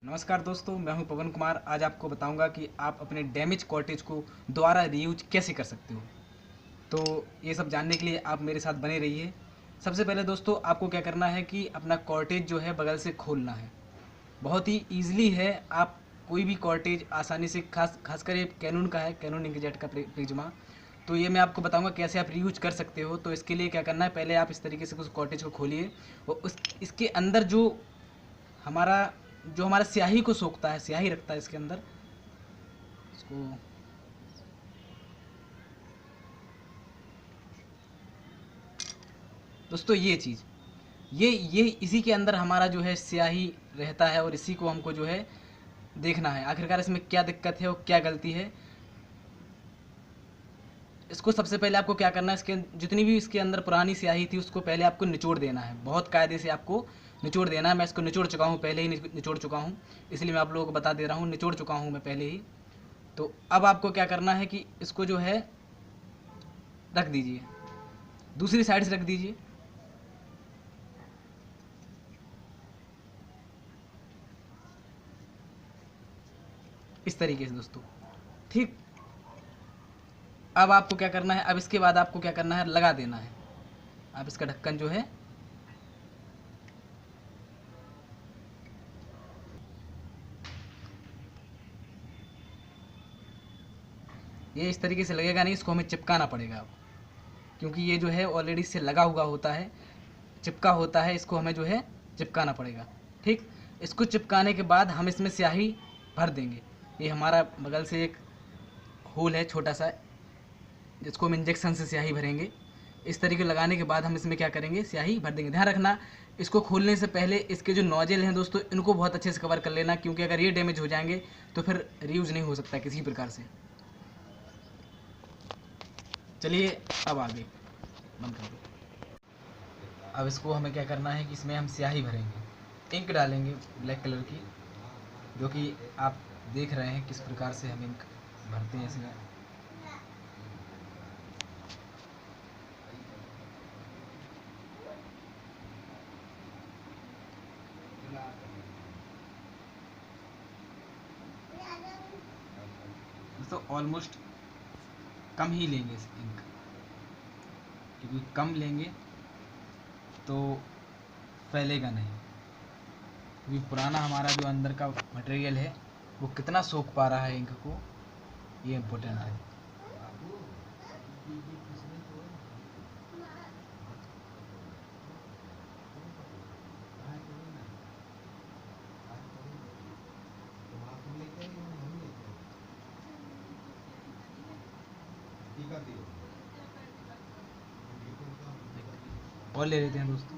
नमस्कार दोस्तों, मैं हूं पवन कुमार। आज आपको बताऊंगा कि आप अपने डैमेज कॉटेज को दोबारा रीयूज कैसे कर सकते हो। तो ये सब जानने के लिए आप मेरे साथ बने रहिए। सबसे पहले दोस्तों, आपको क्या करना है कि अपना कॉटेज जो है बगल से खोलना है। बहुत ही ईजिली है। आप कोई भी कॉटेज आसानी से, खासकर ये कैनून का है, कैनून इंकजेट का प्रिज्मा। तो ये मैं आपको बताऊंगा कैसे आप रीयूज कर सकते हो। तो इसके लिए क्या करना है, पहले आप इस तरीके से उस कॉटेज को खोलिए और उस इसके अंदर हमारा जो हमारा स्याही को सोखता है, स्याही रखता है इसके अंदर, इसको दोस्तों ये चीज़, ये इसी के अंदर हमारा जो है स्याही रहता है और इसी को हमको जो है देखना है आखिरकार इसमें क्या दिक्कत है और क्या गलती है। इसको सबसे पहले आपको क्या करना है, इसके जितनी भी इसके अंदर पुरानी स्याही थी उसको पहले आपको निचोड़ देना है। बहुत कायदे से आपको निचोड़ देना है। मैं इसको निचोड़ चुका हूँ, पहले ही निचोड़ चुका हूँ, इसलिए मैं आप लोगों को बता दे रहा हूँ, निचोड़ चुका हूँ मैं पहले ही। तो अब आपको क्या करना है कि इसको जो है रख दीजिए, दूसरी साइड से रख दीजिए। इस तरीके से दोस्तों, ठीक। अब आपको क्या करना है, अब इसके बाद आपको क्या करना है, लगा देना है। आप इसका ढक्कन जो है ये इस तरीके से लगेगा नहीं, इसको हमें चिपकाना पड़ेगा अब, क्योंकि ये जो है ऑलरेडी इससे लगा हुआ होता है, चिपका होता है। इसको हमें जो है चिपकाना पड़ेगा, ठीक। इसको चिपकाने के बाद हम इसमें स्याही भर देंगे। ये हमारा बगल से एक होल है छोटा सा, जिसको हम इंजेक्शन से स्याही भरेंगे। इस तरीके लगाने के बाद हम इसमें क्या करेंगे, स्याही भर देंगे। ध्यान रखना, इसको खोलने से पहले इसके जो नोजल हैं दोस्तों, इनको बहुत अच्छे से कवर कर लेना, क्योंकि अगर ये डैमेज हो जाएंगे तो फिर रीयूज नहीं हो सकता किसी प्रकार से। चलिए अब आगे बंद कर दो। अब इसको हमें क्या करना है कि इसमें हम स्याही भरेंगे, इंक डालेंगे ब्लैक कलर की, जो कि आप देख रहे हैं किस प्रकार से हम इंक भरते हैं इसमें। दोस्तों ऑलमोस्ट कम ही लेंगे इस इंक, क्योंकि कम लेंगे तो फैलेगा नहीं। क्योंकि पुराना हमारा जो अंदर का मटेरियल है वो कितना सोख पा रहा है इंक को, ये इम्पोर्टेंट है। और ले लेते हैं दोस्तों।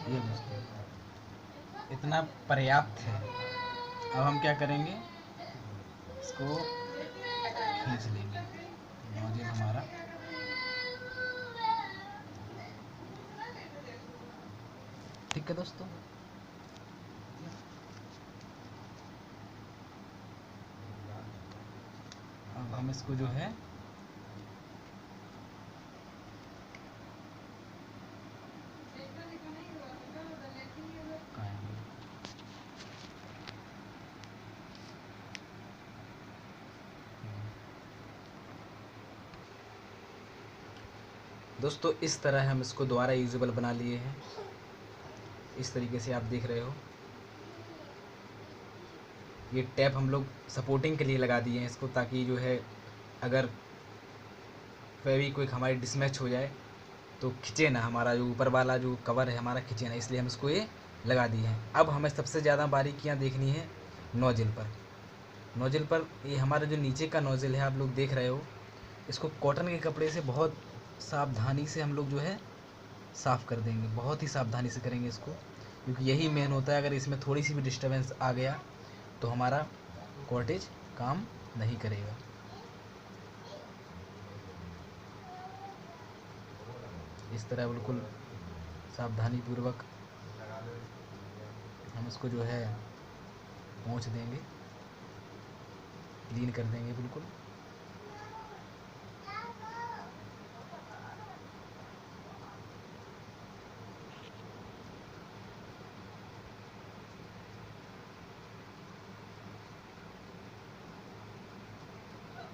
ये दोस्तों इतना पर्याप्त है। अब हम क्या करेंगे, इसको खींच लेंगे नोजल हमारा। ठीक है दोस्तों, अब हम इसको जो है दोस्तों इस तरह हम इसको दोबारा यूजेबल बना लिए हैं। इस तरीके से आप देख रहे हो, ये टैप हम लोग सपोर्टिंग के लिए लगा दिए हैं इसको, ताकि जो है अगर फेविक्विक हमारी डिसमैच हो जाए तो खिंचे ना, हमारा जो ऊपर वाला जो कवर है हमारा खिंचे ना, इसलिए हम इसको ये लगा दिए हैं। अब हमें सबसे ज़्यादा बारीकियाँ देखनी है नोजल पर। नोजल पर ये हमारा जो नीचे का नोजल है आप लोग देख रहे हो, इसको कॉटन के कपड़े से बहुत सावधानी से हम लोग जो है साफ़ कर देंगे। बहुत ही सावधानी से करेंगे इसको, क्योंकि यही मेन होता है। अगर इसमें थोड़ी सी भी डिस्टर्बेंस आ गया तो हमारा कॉटेज काम नहीं करेगा। इस तरह बिल्कुल सावधानी पूर्वक हम इसको जो है पोंछ देंगे, क्लीन कर देंगे बिल्कुल।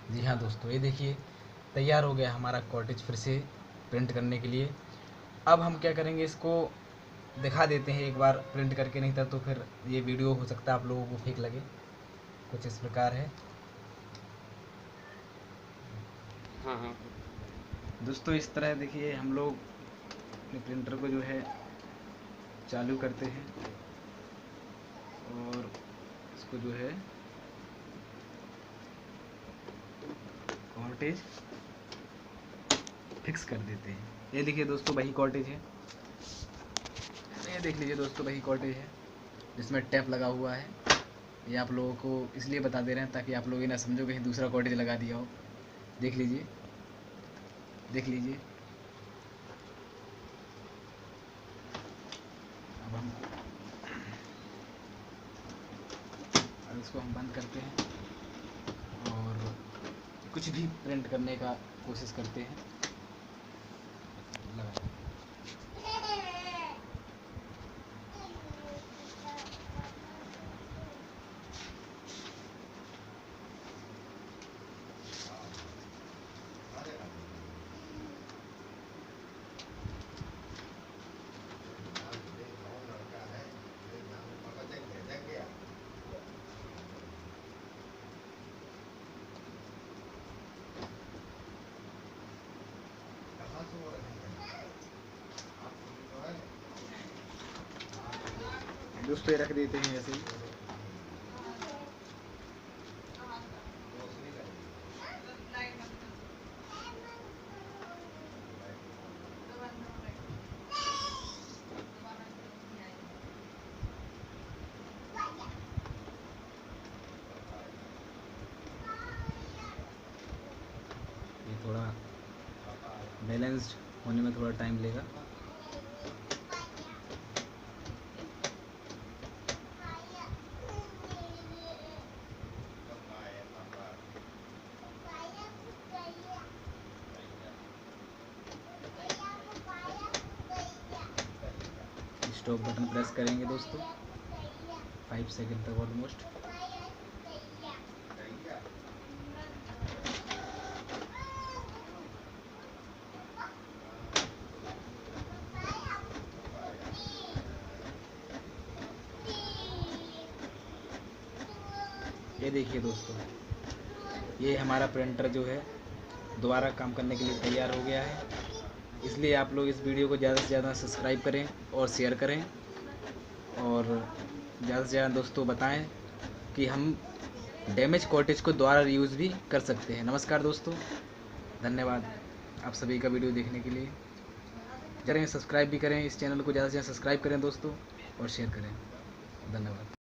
जी हाँ दोस्तों, ये देखिए तैयार हो गया हमारा कॉटेज फिर से प्रिंट करने के लिए। अब हम क्या करेंगे, इसको दिखा देते हैं एक बार प्रिंट करके, नहीं तो फिर ये वीडियो हो सकता है आप लोगों को फेक लगे। कुछ इस प्रकार है। हाँ। दोस्तों इस तरह देखिए हम लोग अपने प्रिंटर को जो है चालू करते हैं और इसको जो है कॉटेज फिक्स कर देते हैं। ये देखिए दोस्तों वही कॉटेज है, ये देख लीजिए दोस्तों वही कॉटेज है जिसमें टैप लगा हुआ है। ये आप लोगों को इसलिए बता दे रहे हैं ताकि आप लोग ये ना समझो कहीं दूसरा कॉटेज लगा दिया हो। देख लीजिए, देख लीजिए। अब इसको हम बंद करते हैं और कुछ भी प्रिंट करने का कोशिश करते हैं। लगा दोस्तों ये रख देते हैं ऐसे ही। ये थोड़ा बैलेंस्ड होने में थोड़ा टाइम लेगा। स्टॉप बटन प्रेस करेंगे दोस्तों 5 सेकंड तक ऑलमोस्ट। ये देखिए दोस्तों, ये हमारा प्रिंटर जो है दोबारा काम करने के लिए तैयार हो गया है। इसलिए आप लोग इस वीडियो को ज़्यादा से ज़्यादा सब्सक्राइब करें और शेयर करें और ज़्यादा से ज़्यादा दोस्तों बताएं कि हम डैमेज कॉटेज को दोबारा रीयूज़ भी कर सकते हैं। नमस्कार दोस्तों, धन्यवाद आप सभी का वीडियो देखने के लिए। चलें सब्सक्राइब भी करें, इस चैनल को ज़्यादा से ज़्यादा सब्सक्राइब करें दोस्तों और शेयर करें। धन्यवाद।